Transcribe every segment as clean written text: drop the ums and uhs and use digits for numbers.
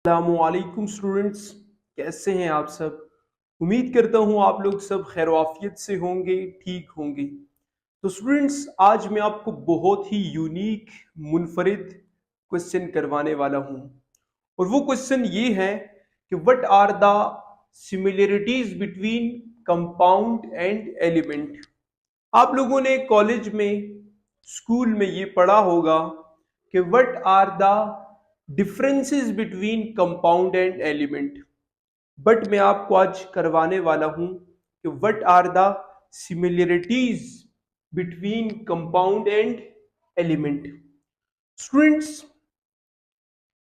अस्सलामुअलैकुम स्टूडेंट्स, कैसे हैं आप सब। उम्मीद करता हूँ आप लोग सब खैर वाफियत से होंगे, ठीक होंगे। तो स्टूडेंट्स, आज मैं आपको बहुत ही यूनिक मुनफरिद क्वेश्चन करवाने वाला हूँ। और वो क्वेश्चन ये है कि what are the similarities between compound and element. आप लोगों ने कॉलेज में, स्कूल में ये पढ़ा होगा कि what are the differences between compound and element. But मैं आपको आज करवाने वाला हूं कि what are the similarities between compound and element. Students,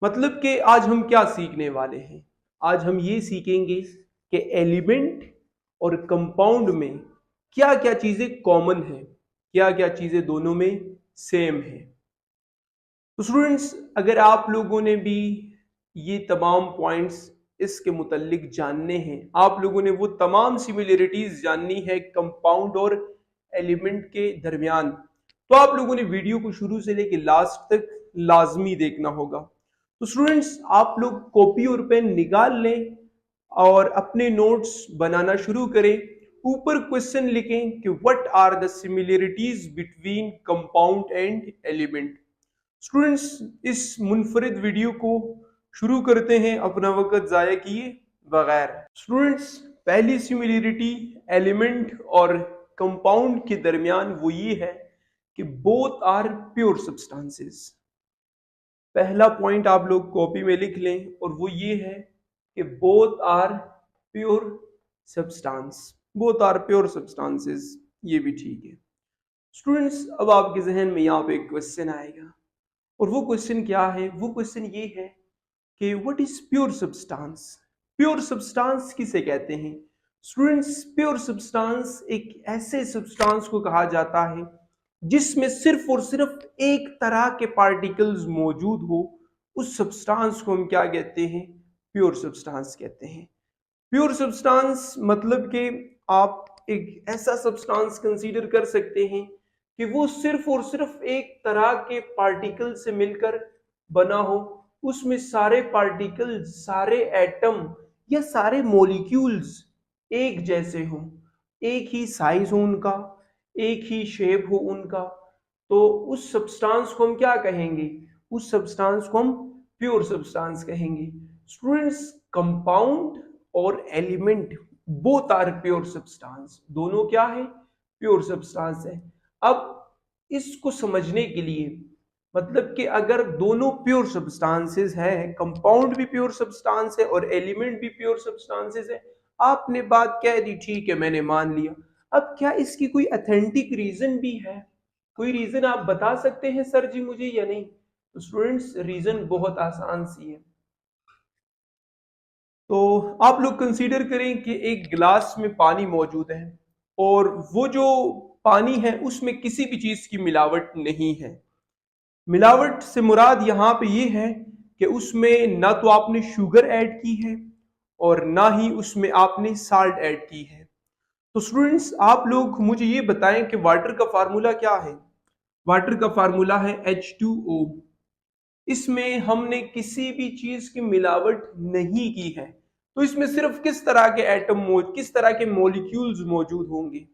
मतलब कि आज हम क्या सीखने वाले हैं। आज हम ये सीखेंगे कि एलिमेंट और कंपाउंड में क्या क्या चीजें कॉमन है, क्या क्या चीजें दोनों में सेम है। तो स्टूडेंट्स, अगर आप लोगों ने भी ये तमाम पॉइंट्स इसके मुतल्लिक जानने हैं, आप लोगों ने वो तमाम सिमिलरिटीज जाननी है कंपाउंड और एलिमेंट के दरमियान, तो आप लोगों ने वीडियो को शुरू से लेकर लास्ट तक लाजमी देखना होगा। तो स्टूडेंट्स, आप लोग कॉपी और पेन निकाल लें और अपने नोट्स बनाना शुरू करें। ऊपर क्वेश्चन लिखें कि what are the similarities between compound and element. Students, इस मुनफरिद वीडियो को शुरू करते हैं अपना वक्त जाया किए बगैर। स्टूडेंट्स, पहली सिमिलरिटी एलिमेंट और कंपाउंड के दरमियान वो ये है कि बोथ आर प्योर सब्सटेंसेस। पहला पॉइंट आप लोग कॉपी में लिख लें और वो ये है कि both are pure substance, both are pure substances. ये भी ठीक है। स्टूडेंट्स, अब आपके जहन में यहाँ पे एक क्वेश्चन आएगा और वो क्वेश्चन क्या है। वो क्वेश्चन ये है कि what is pure substance. Pure substance किसे कहते हैं। स्टूडेंट्स, प्योर सब्सटेंस एक ऐसे सब्सटेंस को कहा जाता है जिसमें सिर्फ और सिर्फ एक तरह के पार्टिकल्स मौजूद हो। उस सब्सटेंस को हम क्या कहते हैं, प्योर सब्सटेंस कहते हैं। प्योर सब्सटेंस मतलब कि आप एक ऐसा सब्सटेंस कंसीडर कर सकते हैं कि वो सिर्फ और सिर्फ एक तरह के पार्टिकल से मिलकर बना हो। उसमें सारे पार्टिकल, सारे एटम या सारे मॉलिक्यूल्स एक जैसे हों, एक ही साइज हो उनका, एक ही शेप हो उनका। तो उस सब्सटेंस को हम क्या कहेंगे, उस सब्सटेंस को हम प्योर सब्सटेंस कहेंगे। स्टूडेंट्स, कंपाउंड और element both are pure substance, दोनों क्या है, प्योर सब्सटेंस है। अब इसको समझने के लिए, मतलब कि अगर दोनों प्योर सब्सटेंसेस हैं, कंपाउंड भी प्योर सब्सटेंस है और एलिमेंट भी प्योर सब्सटेंसेस है, आपने बात कह दी, ठीक है, मैंने मान लिया। अब क्या इसकी कोई ऑथेंटिक रीजन भी है, कोई रीजन आप बता सकते हैं सर जी मुझे या नहीं। तो स्टूडेंट्स, रीजन बहुत आसान सी है। तो आप लोग कंसीडर करें कि एक गिलास में पानी मौजूद है और वो जो पानी है उसमें किसी भी चीज की मिलावट नहीं है। मिलावट से मुराद यहाँ पे ये है कि उसमें ना तो आपने शुगर ऐड की है और ना ही उसमें आपने साल्ट ऐड की है। तो स्टूडेंट्स, आप लोग मुझे ये बताएं कि वाटर का फार्मूला क्या है। वाटर का फार्मूला है H2O। इसमें हमने किसी भी चीज की मिलावट नहीं की है। तो इसमें सिर्फ किस तरह के एटम मौजूद, किस तरह के मॉलिक्यूल्स मौजूद होंगे,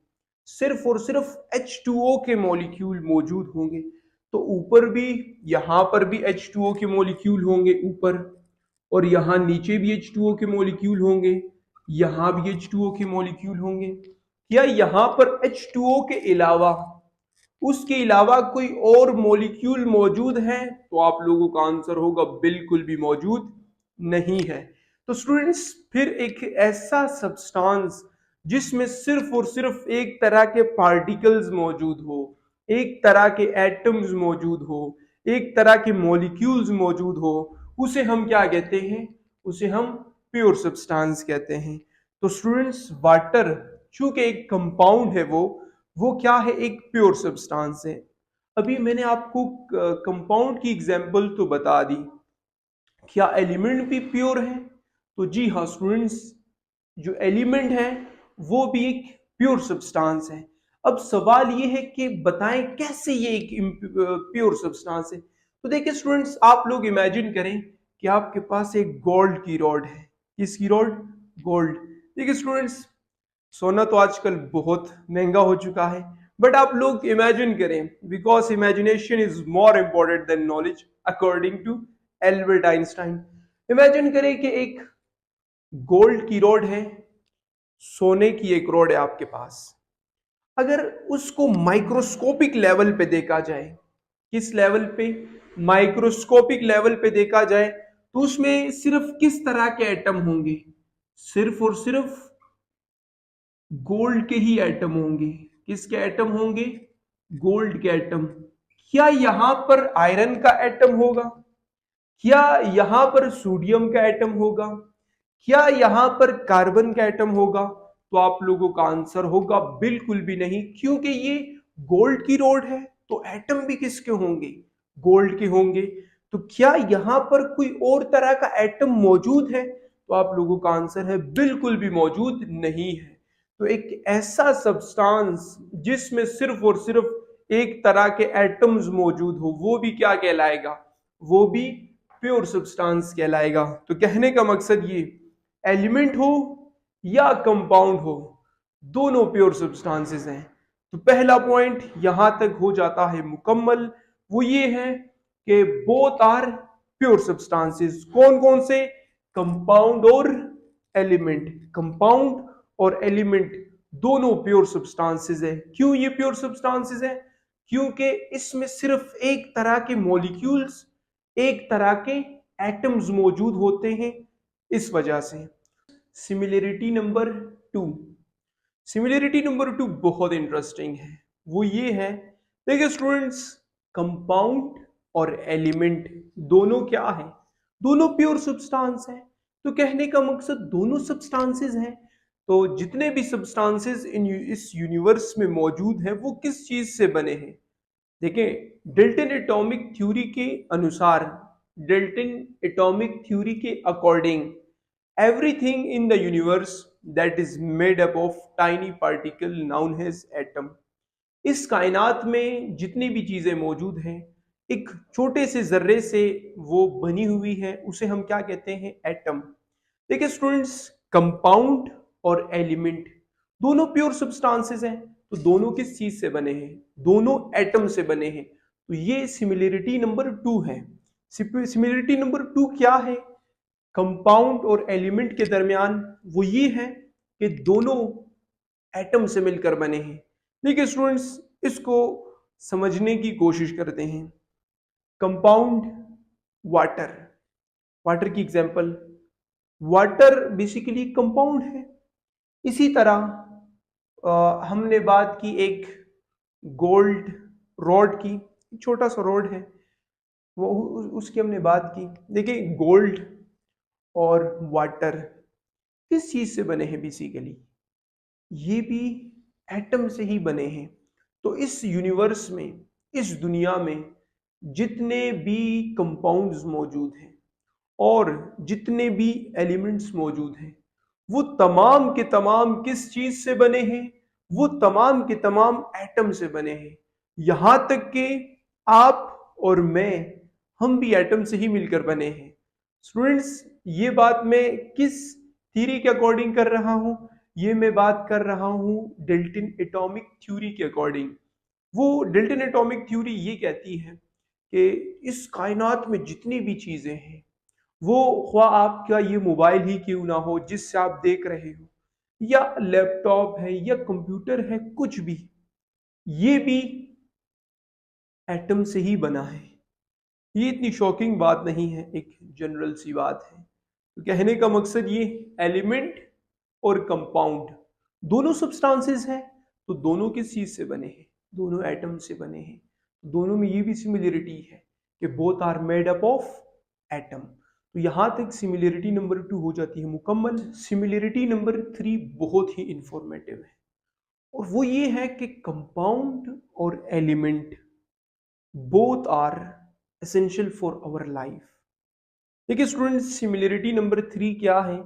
सिर्फ और सिर्फ H2O के मॉलिक्यूल मौजूद होंगे। तो ऊपर भी, यहां पर भी H2O के मॉलिक्यूल होंगे ऊपर, और यहां नीचे भी H2O के मॉलिक्यूल होंगे, यहां भी H2O के मॉलिक्यूल होंगे। क्या यहां पर H2O के अलावा, उसके अलावा कोई और मॉलिक्यूल मौजूद है। तो आप लोगों का आंसर होगा बिल्कुल भी मौजूद नहीं है। तो स्टूडेंट्स, फिर एक ऐसा सब्सटेंस जिसमें सिर्फ और सिर्फ एक तरह के पार्टिकल्स मौजूद हो, एक तरह के एटम्स मौजूद हो, एक तरह के मॉलिक्यूल्स मौजूद हो, उसे हम क्या कहते हैं, उसे हम प्योर सब्सटेंस कहते हैं। तो स्टूडेंट्स, वाटर चूंकि एक कंपाउंड है, वो क्या है, एक प्योर सब्सटेंस है। अभी मैंने आपको कंपाउंड की एग्जांपल तो बता दी, क्या एलिमेंट भी प्योर है। तो जी हाँ स्टूडेंट्स, जो एलिमेंट है वो भी एक प्योर सब्सटेंस है। अब सवाल ये है कि बताएं कैसे ये एक प्योर सब्सटेंस है। तो देखिए स्टूडेंट्स, आप लोग इमेजिन करें कि आपके पास एक गोल्ड की रॉड है। किसकी रॉड? गोल्ड। देखिए स्टूडेंट्स, सोना तो आजकल बहुत महंगा हो चुका है, बट आप लोग इमेजिन करें, because imagination is more important than knowledge according to Albert Einstein. Imagine करें कि एक गोल्ड की रॉड है, सोने की एक रॉड है आपके पास। अगर उसको माइक्रोस्कोपिक लेवल पे देखा जाए, किस लेवल पे? माइक्रोस्कोपिक लेवल पे देखा जाए तो उसमें सिर्फ किस तरह के एटम होंगे? सिर्फ और सिर्फ गोल्ड के ही एटम होंगे। किसके एटम होंगे? गोल्ड के एटम। क्या यहां पर आयरन का एटम होगा? क्या यहां पर सोडियम का एटम होगा? क्या यहां पर कार्बन का एटम होगा? तो आप लोगों का आंसर होगा बिल्कुल भी नहीं, क्योंकि ये गोल्ड की रोड है तो एटम भी किसके होंगे? गोल्ड के होंगे। तो क्या यहां पर कोई और तरह का एटम मौजूद है? तो आप लोगों का आंसर है बिल्कुल भी मौजूद नहीं है। तो एक ऐसा सब्सटेंस जिसमें सिर्फ और सिर्फ एक तरह के एटम्स मौजूद हो, वो भी क्या कहलाएगा? वो भी प्योर सब्सटेंस कहलाएगा। तो कहने का मकसद ये, एलिमेंट हो या कंपाउंड हो, दोनों प्योर सब्सटेंसेस हैं। तो पहला पॉइंट यहां तक हो जाता है मुकम्मल। वो ये है कि बोथ आर प्योर सब्सटेंसेस। कौन कौन से? कंपाउंड और एलिमेंट। कंपाउंड और एलिमेंट दोनों प्योर सब्सटेंसेस है। क्यों ये प्योर सब्सटेंसेस है? क्योंकि इसमें सिर्फ एक तरह के मॉलिक्यूल्स, एक तरह के एटम्स मौजूद होते हैं, इस वजह से। Similarity number 2। सिमिलरिटी नंबर 2 बहुत इंटरेस्टिंग है। वो ये है, देखिए स्टूडेंट्स, कंपाउंड और एलिमेंट दोनों क्या है? दोनों प्योर सब्सटेंस है। तो कहने का मकसद दोनों सब्सटेंसेस हैं। तो जितने भी सब्सटेंसेस इस यूनिवर्स में मौजूद हैं वो किस चीज से बने हैं? देखें, डेल्टन एटॉमिक थ्योरी के अनुसार, डेल्टन एटॉमिक थ्योरी के according, everything in the universe that is made up of tiny particle known as atom. इस कायनात में जितनी भी चीजें मौजूद हैं, एक छोटे से जर्रे से वो बनी हुई है, उसे हम क्या कहते हैं? एटम। देखिए स्टूडेंट्स, कंपाउंड और एलिमेंट दोनों प्योर सब्सटेंसेस हैं। तो दोनों किस चीज से बने हैं? दोनों एटम से बने हैं। तो ये सिमिलरिटी नंबर 2 है। सिमिलरिटी नंबर 2 क्या है कंपाउंड और एलिमेंट के दरमियान? वो ये है कि दोनों एटम से मिलकर बने हैं। देखिए स्टूडेंट्स, इसको समझने की कोशिश करते हैं। Compound, water. वाटर की एग्जांपल, वाटर बेसिकली कंपाउंड है। इसी तरह हमने बात की एक गोल्ड रॉड की, छोटा सा रॉड है वो, उसकी हमने बात की। देखिए गोल्ड और वाटर किस चीज से बने हैं? बेसिकली ये भी एटम से ही बने हैं। तो इस यूनिवर्स में, इस दुनिया में जितने भी कंपाउंड्स मौजूद हैं और जितने भी एलिमेंट्स मौजूद हैं, वो तमाम के तमाम किस चीज से बने हैं? वो तमाम के तमाम एटम से बने हैं। यहां तक कि आप और मैं, हम भी एटम से ही मिलकर बने हैं। स्टूडेंट्स, ये बात मैं किस थ्योरी के अकॉर्डिंग कर रहा हूं? ये मैं बात कर रहा हूं डेल्टन एटॉमिक थ्योरी के अकॉर्डिंग। वो डेल्टन एटॉमिक थ्योरी ये कहती है कि इस कायनात में जितनी भी चीजें हैं, वो ख्वाह आपका ये मोबाइल ही क्यों ना हो जिससे आप देख रहे हो, या लैपटॉप है या कंप्यूटर है, कुछ भी, ये भी एटम से ही बना है। ये इतनी शॉकिंग बात नहीं है, एक जनरल सी बात है। तो कहने का मकसद ये, एलिमेंट और कंपाउंड दोनों सब्सटेंसेस हैं। तो दोनों किस चीज से बने हैं? दोनों एटम से बने हैं। दोनों में ये भी सिमिलरिटी है कि both are made up of atom. तो यहां तक सिमिलरिटी नंबर 2 हो जाती है मुकम्मल। सिमिलरिटी नंबर 3 बहुत ही इंफॉर्मेटिव है, और वो ये है कि कंपाउंड और element both are essential for our life. देखिए स्टूडेंट्स, सिमिलरिटी नंबर 3 क्या है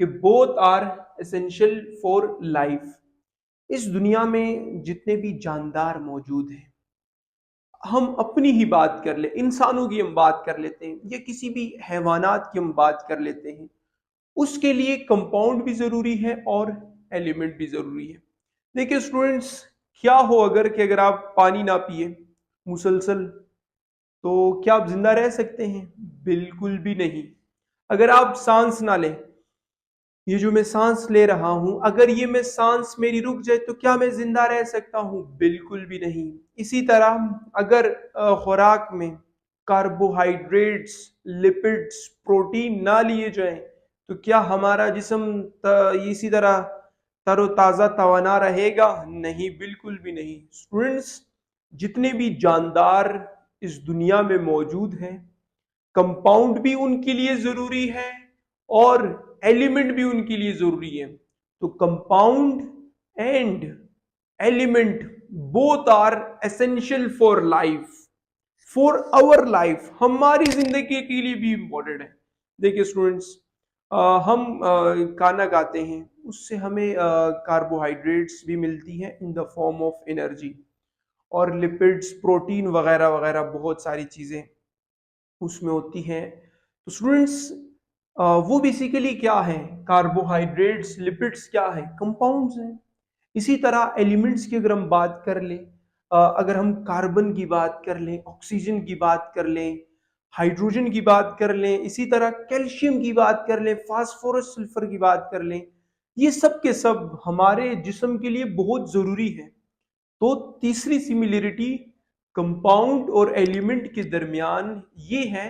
कि both are essential for life. इस दुनिया में जितने भी जानदार मौजूद हैं, हम अपनी ही बात कर ले, इंसानों की हम बात कर लेते हैं या किसी भी हैवानात की हम बात कर लेते हैं, उसके लिए कंपाउंड भी ज़रूरी है और एलिमेंट भी ज़रूरी है। देखिए स्टूडेंट्स, क्या हो अगर कि अगर आप पानी ना पिए मुसलसल, तो क्या आप जिंदा रह सकते हैं? बिल्कुल भी नहीं। अगर आप सांस ना लें, ये जो मैं सांस ले रहा हूं, अगर ये मैं सांस मेरी रुक जाए तो क्या मैं जिंदा रह सकता हूं? बिल्कुल भी नहीं। इसी तरह अगर खुराक में कार्बोहाइड्रेट्स, लिपिड्स, प्रोटीन ना लिए जाएं तो क्या हमारा जिस्म इसी तरह तरोताजा तवाना रहेगा? नहीं, बिल्कुल भी नहीं। स्टूडेंट्स, जितने भी जानदार इस दुनिया में मौजूद हैं, कंपाउंड भी उनके लिए जरूरी है और एलिमेंट भी उनके लिए जरूरी है। तो compound and element both are essential for life, for our life, हमारी जिंदगी के लिए भी इंपॉर्टेंट है। देखिए स्टूडेंट्स, हम खाना खाते हैं, उससे हमें कार्बोहाइड्रेट्स भी मिलती हैं इन द फॉर्म ऑफ एनर्जी, और लिपिड्स, प्रोटीन वगैरह वगैरह बहुत सारी चीज़ें उसमें होती हैं। तो स्टूडेंट्स, वो बेसिकली क्या है? कार्बोहाइड्रेट्स, लिपिड्स क्या है? कंपाउंड्स हैं। इसी तरह एलिमेंट्स की अगर हम बात कर लें, अगर हम कार्बन की बात कर लें, ऑक्सीजन की बात कर लें, हाइड्रोजन की बात कर लें, इसी तरह कैल्शियम की बात कर लें, फास्फोरस, सल्फर की बात कर लें, ये सब के सब हमारे जिस्म के लिए बहुत जरूरी है। तो तीसरी सिमिलरिटी कंपाउंड और एलिमेंट के दरमियान ये है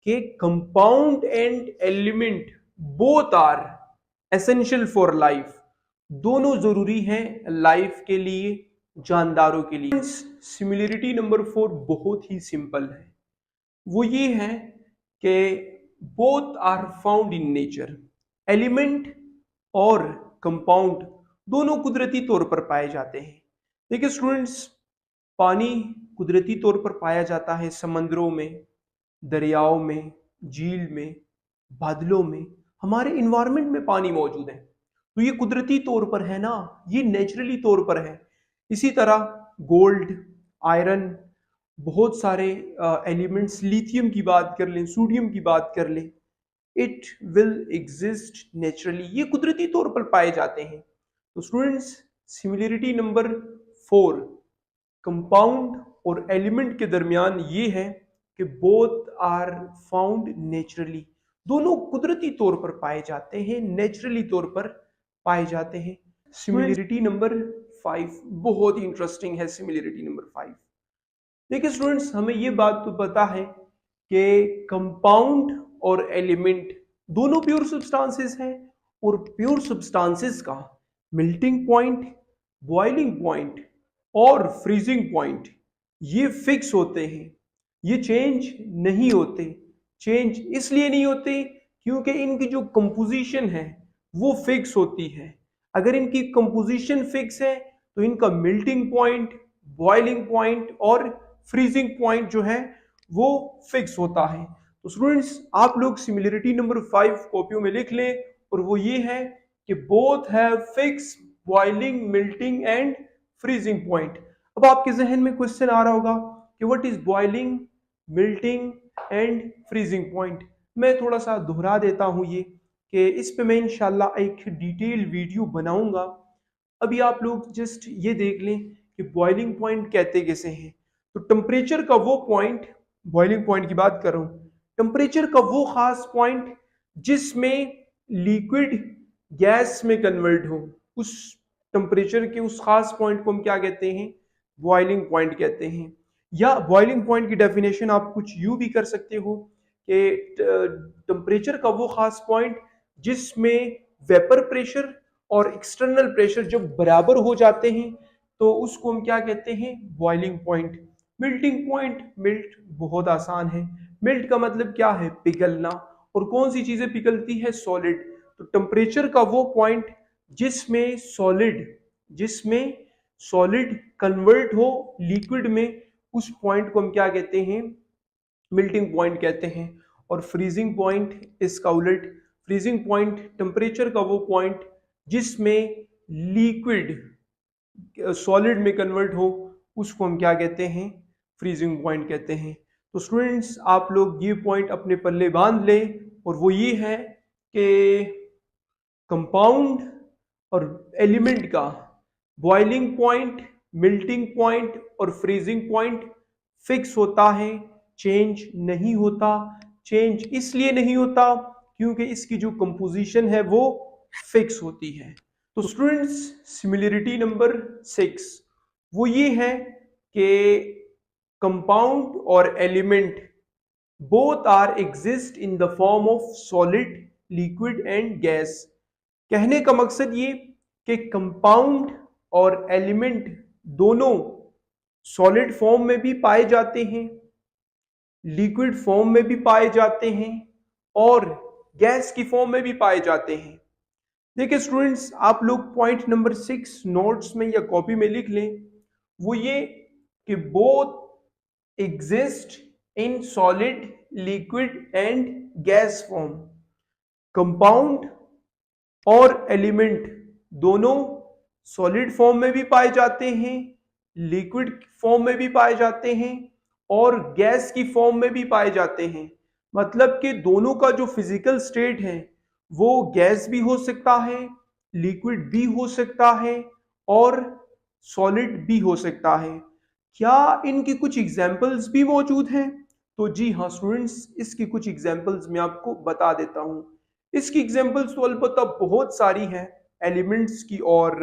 कि compound and element both are essential for life, दोनों जरूरी हैं लाइफ के लिए, जानदारों के लिए। सिमिलरिटी नंबर 4 बहुत ही सिंपल है। वो ये है कि both are found in nature. Element और कंपाउंड दोनों कुदरती तौर पर पाए जाते हैं। देखिए स्टूडेंट्स, पानी कुदरती तौर पर पाया जाता है समंदरों में, दरियाओं में, झील में, बादलों में, हमारे इन्वायरमेंट में पानी मौजूद है। तो ये कुदरती तौर पर है ना, ये नेचुरली तौर पर है। इसी तरह गोल्ड, आयरन, बहुत सारे एलिमेंट्स, लिथियम की बात कर लें, सोडियम की बात कर लें, इट विल एग्जिस्ट नेचुरली, ये कुदरती तौर पर पाए जाते हैं। तो स्टूडेंट्स, सिमिलरिटी नंबर 4 कंपाउंड और एलिमेंट के दरमियान ये है कि बोथ आर फाउंड नेचुरली, दोनों कुदरती तौर पर पाए जाते हैं, नेचुरली तौर पर पाए जाते हैं। सिमिलरिटी नंबर 5 बहुत ही इंटरेस्टिंग है। सिमिलरिटी नंबर 5, देखिए स्टूडेंट्स, हमें ये बात तो पता है कि कंपाउंड और एलिमेंट दोनों प्योर सब्सटेंसेस हैं, और प्योर सब्सटेंसेस का मेल्टिंग पॉइंट, बॉइलिंग पॉइंट और फ्रीजिंग पॉइंट ये फिक्स होते हैं, ये चेंज नहीं होते। चेंज इसलिए नहीं होते क्योंकि इनकी जो कंपोजिशन है वो फिक्स होती है। अगर इनकी कंपोजिशन फिक्स है तो इनका मेल्टिंग पॉइंट, बॉइलिंग पॉइंट और फ्रीजिंग पॉइंट जो है वो फिक्स होता है। तो स्टूडेंट्स, आप लोग सिमिलरिटी नंबर 5 कॉपियों में लिख लें, और वो ये है कि both have fix boiling, melting and freezing point. अब आपके जहन में क्वेश्चन आ रहा होगा कि what is boiling, melting and freezing point. मैं थोड़ा सा दोहरा देता हूं ये, कि इस पे मैं इंशाल्लाह एक डिटेल वीडियो बनाऊंगा। अभी आप लोग जस्ट ये देख लें कि बॉइलिंग पॉइंट कहते कैसे हैं। तो टेम्परेचर का वो पॉइंट, बॉइलिंग पॉइंट की बात कर रहा हूं, टेम्परेचर का वो खास पॉइंट जिसमें लिक्विड गैस में कन्वर्ट हो, उस टेम्परेचर के उस खास पॉइंट को हम क्या कहते हैं? बॉइलिंग पॉइंट कहते हैं। या बॉइलिंग पॉइंट की डेफिनेशन आप कुछ यूं भी कर सकते हो कि टेम्परेचर का वो खास पॉइंट जिसमें वेपर प्रेशर और एक्सटर्नल प्रेशर जब बराबर हो जाते हैं तो उसको हम क्या कहते हैं? Boiling point. Melting point, melt बहुत आसान है। मेल्ट का मतलब क्या है? पिघलना। और कौन सी चीजें पिघलती है? सॉलिड। तो टेम्परेचर का वो पॉइंट जिसमें सॉलिड कन्वर्ट हो लिक्विड में, उस पॉइंट को हम क्या कहते हैं? मेल्टिंग पॉइंट कहते हैं। और फ्रीजिंग पॉइंट इसका उलट। फ्रीजिंग पॉइंट टेम्परेचर का वो पॉइंट जिसमें लिक्विड सॉलिड में कन्वर्ट हो, उसको हम क्या कहते हैं? फ्रीजिंग पॉइंट कहते हैं। तो स्टूडेंट्स आप लोग ये पॉइंट अपने पल्ले बांध लें, और वो ये है कि कंपाउंड और एलिमेंट का बॉइलिंग पॉइंट, मेल्टिंग पॉइंट और फ्रीजिंग पॉइंट फिक्स होता है, चेंज नहीं होता। चेंज इसलिए नहीं होता क्योंकि इसकी जो कंपोजिशन है वो फिक्स होती है। तो स्टूडेंट्स सिमिलरिटी नंबर 6 वो ये है कि कंपाउंड और element both are exist in the form of solid, liquid and gas. कहने का मकसद ये कि कंपाउंड और एलिमेंट दोनों सॉलिड फॉर्म में भी पाए जाते हैं, लिक्विड फॉर्म में भी पाए जाते हैं और गैस की फॉर्म में भी पाए जाते हैं। देखिए स्टूडेंट्स आप लोग पॉइंट नंबर 6 नोट्स में या कॉपी में लिख लें, वो ये कि both exist in solid, liquid and gas form. Compound और एलिमेंट दोनों सॉलिड फॉर्म में भी पाए जाते हैं, लिक्विड फॉर्म में भी पाए जाते हैं और गैस की फॉर्म में भी पाए जाते हैं। मतलब कि दोनों का जो फिजिकल स्टेट है वो गैस भी हो सकता है, लिक्विड भी हो सकता है और सॉलिड भी हो सकता है। क्या इनकी कुछ एग्जाम्पल्स भी मौजूद हैं? तो जी हाँ स्टूडेंट्स, इसकी कुछ एग्जाम्पल्स मैं आपको बता देता हूँ। इसकी एग्जाम्पल्स तो अलबत्ता बहुत सारी हैं, एलिमेंट्स की और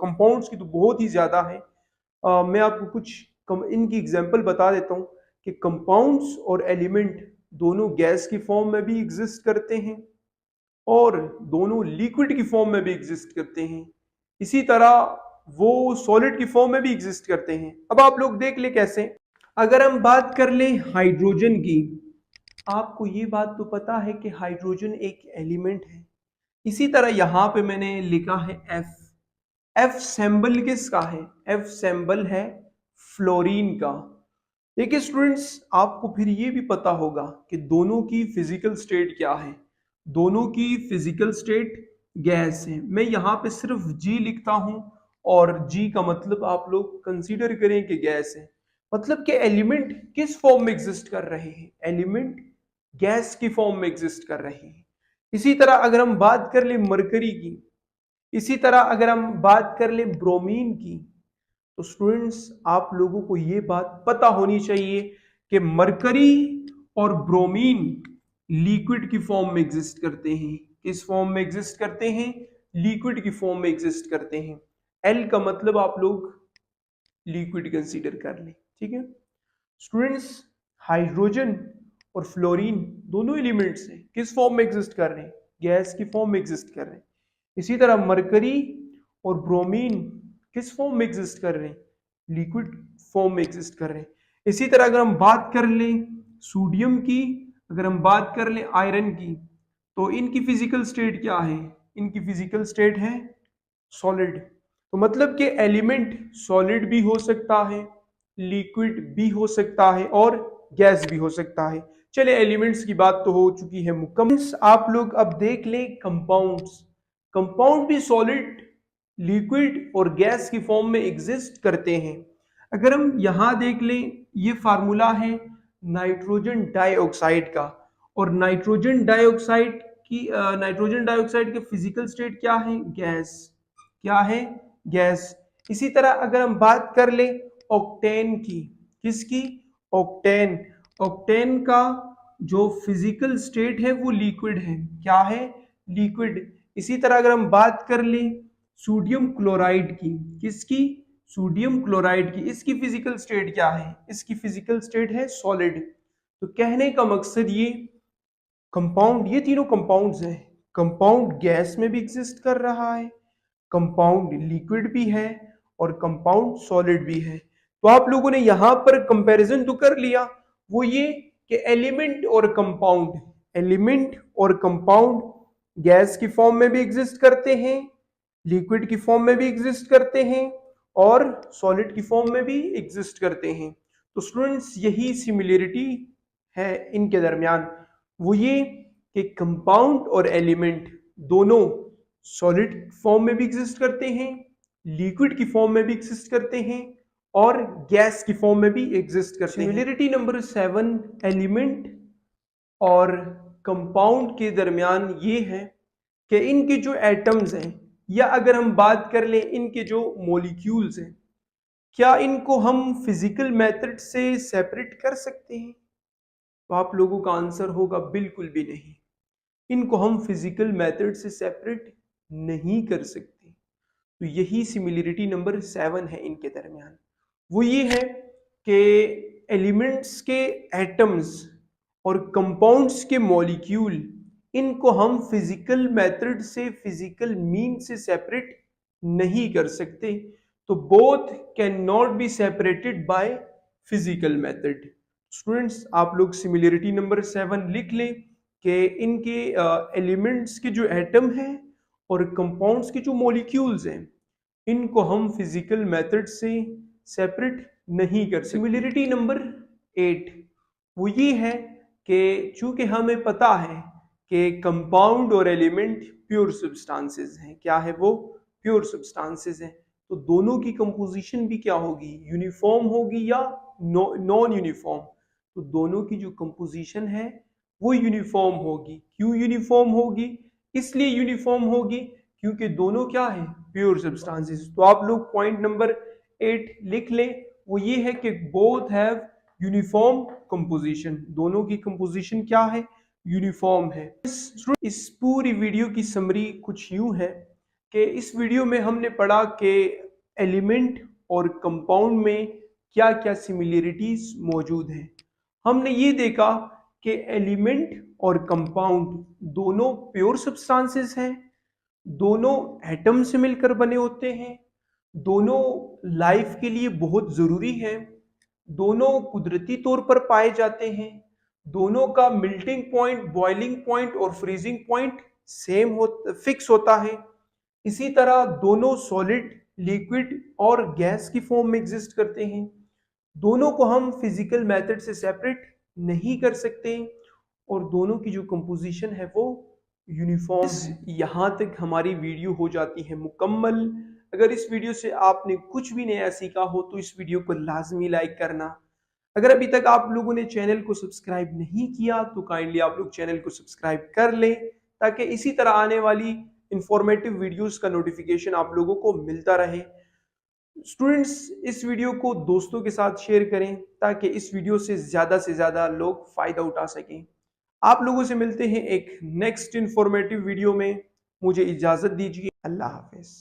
कंपाउंड्स की तो बहुत ही ज़्यादा है। मैं आपको कुछ इनकी एग्जाम्पल बता देता हूँ कि कंपाउंड्स और एलिमेंट दोनों गैस की फॉर्म में भी एग्जिस्ट करते हैं और दोनों लिक्विड की फॉर्म में भी एग्जिस्ट करते हैं। इसी तरह वो सॉलिड की फॉर्म में भी एग्जिस्ट करते हैं। अब आप लोग देख ले कैसे। अगर हम बात कर लें हाइड्रोजन की, आपको ये बात तो पता है कि हाइड्रोजन एक एलिमेंट है। इसी तरह यहां पे मैंने लिखा है एफ। एफ सिंबल किसका है? एफ सिंबल है फ्लोरीन का। देखिए स्टूडेंट्स आपको फिर ये भी पता होगा कि दोनों की फिजिकल स्टेट क्या है। दोनों की फिजिकल स्टेट गैस है। मैं यहाँ पे सिर्फ जी लिखता हूं और जी का मतलब आप लोग कंसीडर करें कि गैस है। मतलब कि एलिमेंट किस फॉर्म में एग्जिस्ट कर रहे हैं? एलिमेंट गैस की फॉर्म में एग्जिस्ट कर रहे हैं। इसी तरह अगर हम बात कर ले मरकरी की, इसी तरह अगर हम बात कर ले ब्रोमीन की, तो स्टूडेंट्स आप लोगों को ये बात पता होनी चाहिए कि मरकरी और ब्रोमीन लिक्विड की फॉर्म में एग्जिस्ट करते हैं। किस फॉर्म में एग्जिस्ट करते हैं? लिक्विड की फॉर्म में एग्जिस्ट करते हैं। एल का मतलब आप लोग लिक्विड कंसीडर कर लें, ठीक है स्टूडेंट्स। हाइड्रोजन और फ्लोरीन दोनों एलिमेंट्स हैं, किस फॉर्म में एग्जिस्ट कर रहे हैं? गैस की फॉर्म में एग्जिस्ट कर रहे हैं। इसी तरह मरकरी और ब्रोमीन किस फॉर्म में एग्जिस्ट कर रहे हैं? लिक्विड फॉर्म में एग्जिस्ट कर रहे हैं। इसी तरह अगर हम बात कर लें सोडियम की, अगर हम बात कर लें आयरन की, तो इनकी फिजिकल स्टेट क्या है? इनकी फिजिकल स्टेट है सॉलिड। तो मतलब कि एलिमेंट सॉलिड भी हो सकता है, लिक्विड भी हो सकता है और गैस भी हो सकता है। चले एलिमेंट्स की बात तो हो चुकी है मुकम्मल। आप लोग अब देख लें कंपाउंड्स। कंपाउंड भी सॉलिड, लिक्विड और गैस की फॉर्म में एग्जिस्ट करते हैं। अगर हम यहां देख लें, ये फार्मूला है नाइट्रोजन डाइऑक्साइड का, और नाइट्रोजन डाइऑक्साइड की फिजिकल स्टेट क्या है? गैस। क्या है? गैस। इसी तरह अगर हम बात कर ले ऑक्टेन की, किसकी? ऑक्टेन। ऑक्टेन का जो फिजिकल स्टेट है वो लिक्विड है। क्या है? लिक्विड। इसी तरह अगर हम बात कर ले सोडियम क्लोराइड की, किसकी? सोडियम क्लोराइड की, इसकी फिजिकल स्टेट क्या है? इसकी फिजिकल स्टेट है सॉलिड। तो कहने का मकसद ये कंपाउंड, ये तीनों कंपाउंड्स हैं। कंपाउंड गैस में भी एग्जिस्ट कर रहा है, कंपाउंड लिक्विड भी है और कंपाउंड सॉलिड भी है। तो आप लोगों ने यहां पर कंपैरिजन तो कर लिया, वो ये कि एलिमेंट और कंपाउंड, एलिमेंट और कंपाउंड गैस की फॉर्म में भी एग्जिस्ट करते हैं, लिक्विड की फॉर्म में भी एग्जिस्ट करते हैं और सॉलिड की फॉर्म में भी एग्जिस्ट करते हैं। तो स्टूडेंट्स यही सिमिलरिटी है इनके दरमियान, वो ये कि कंपाउंड और एलिमेंट दोनों सॉलिड फॉर्म में भी एग्जिस्ट करते हैं, लिक्विड की फॉर्म में भी एग्जिस्ट करते हैं और गैस की फॉर्म में भी एग्जिस्ट करते हैं। सिमिलरिटी नंबर 7 एलिमेंट और कंपाउंड के दरमियान ये है कि इनके जो एटम्स हैं, या अगर हम बात कर लें इनके जो मॉलिक्यूल्स हैं, क्या इनको हम फिजिकल मेथड से सेपरेट कर सकते हैं? तो आप लोगों का आंसर होगा बिल्कुल भी नहीं। इनको हम फिजिकल मेथड से सेपरेट नहीं कर सकते। तो यही सिमिलरिटी नंबर 7 है इनके दरमियान। वो ये है कि एलिमेंट्स के एटम्स और कंपाउंड्स के मॉलिक्यूल, इनको हम फिजिकल मेथड से, फिजिकल मीन से सेपरेट नहीं कर सकते। तो both can not be separated by physical method. Students, आप लोग सिमिलरिटी नंबर 7 लिख लें कि इनके एलिमेंट्स के जो एटम हैं और कंपाउंड्स के जो मॉलिक्यूल्स हैं, इनको हम फिजिकल मेथड से सेपरेट नहीं कर सकते। सिमिलरिटी नंबर 8 वो ये है कि चूंकि हमें पता है कि कंपाउंड और एलिमेंट प्योर सब्सटेंसेस हैं। क्या है वो? प्योर सब्सटेंसेस हैं। तो दोनों की कंपोजिशन भी क्या होगी? यूनिफॉर्म होगी या नॉन यूनिफॉर्म? तो दोनों की जो कंपोजिशन है वो यूनिफॉर्म होगी। क्यों यूनिफॉर्म होगी? इसलिए यूनिफॉर्म होगी क्योंकि दोनों क्या है? Pure substances. तो आप लोग पॉइंट नंबर 8 लिख लें। वो ये है कि बोथ हैव यूनिफॉर्म कंपोजिशन। दोनों की कंपोजिशन क्या है? यूनिफॉर्म है। इस पूरी वीडियो की समरी कुछ यूं है कि इस वीडियो में हमने पढ़ा कि एलिमेंट और कंपाउंड में क्या क्या सिमिलरिटीज मौजूद हैं। हमने ये देखा कि एलिमेंट और कंपाउंड दोनों प्योर सब्सटेंसेस हैं, दोनों एटम से मिलकर बने होते हैं, दोनों लाइफ के लिए बहुत जरूरी हैं, दोनों कुदरती तौर पर पाए जाते हैं, दोनों का मेल्टिंग पॉइंट, बॉइलिंग पॉइंट और फ्रीजिंग पॉइंट सेम फिक्स होता है। इसी तरह दोनों सॉलिड, लिक्विड और गैस की फॉर्म में एग्जिस्ट करते हैं। दोनों को हम फिजिकल मेथड से सेपरेट नहीं कर सकते और दोनों की जो कंपोजिशन है वो यूनिफॉर्म है। यहाँ तक हमारी वीडियो हो जाती है मुकम्मल। अगर इस वीडियो से आपने कुछ भी नया सीखा हो तो इस वीडियो को लाजमी लाइक करना। अगर अभी तक आप लोगों ने चैनल को सब्सक्राइब नहीं किया तो काइंडली आप लोग चैनल को सब्सक्राइब कर लें ताकि इसी तरह आने वाली इंफॉर्मेटिव वीडियोस का नोटिफिकेशन आप लोगों को मिलता रहे। स्टूडेंट्स, इस वीडियो को दोस्तों के साथ शेयर करें ताकि इस वीडियो से ज्यादा लोग फायदा उठा सकें। आप लोगों से मिलते हैं एक नेक्स्ट इंफॉर्मेटिव वीडियो में। मुझे इजाजत दीजिए। अल्लाह हाफिज।